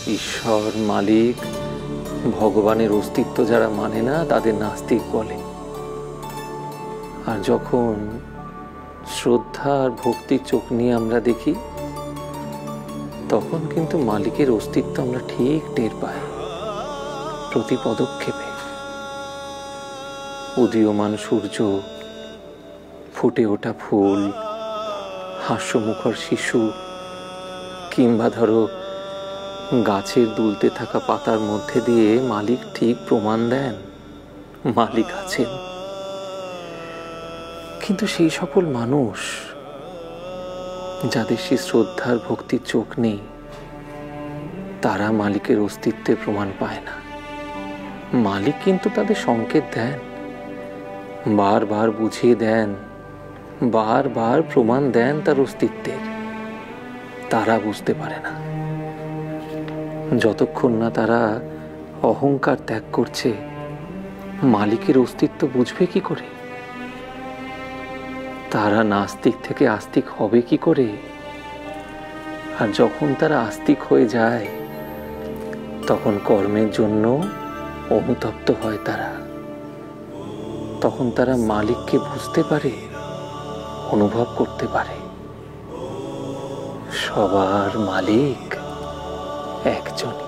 ঈশ্বর, মালিক, ভগবানের অস্তিত্ব যারা মানে না তাদের নাস্তিক বলে। আর যখন শ্রদ্ধা আর ভক্তির চোখ নিয়ে আমরা দেখি, তখন কিন্তু মালিকের অস্তিত্ব আমরা ঠিক টের পাই প্রতি পদক্ষেপে। উদীয়মান সূর্য, ফুটে ওঠা ফুল, হাস্যমুখর শিশু, কিংবা ধরো গাছের দুলতে থাকা পাতার মধ্যে দিয়ে মালিক ঠিক প্রমাণ দেন মালিক আছেন। কিন্তু সেই সকল মানুষ যাদের সেই শ্রদ্ধার ভক্তির চোখ নেই, তারা মালিকের অস্তিত্বের প্রমাণ পায় না। মালিক কিন্তু তাদের সংকেত দেন, বারবার বুঝিয়ে দেন, বারবার প্রমাণ দেন তার অস্তিত্বের। তারা বুঝতে পারে না। যতক্ষণ না তারা অহংকার ত্যাগ করছে, মালিকের অস্তিত্ব বুঝবে কি করে? তারা নাস্তিক থেকে আস্তিক হবে কি করে? আর যখন তারা আস্তিক হয়ে যায়, তখন কর্মের জন্য অনুতপ্ত হয় তারা। তখন তারা মালিককে বুঝতে পারে, অনুভব করতে পারে। সবার মালিক একজনই।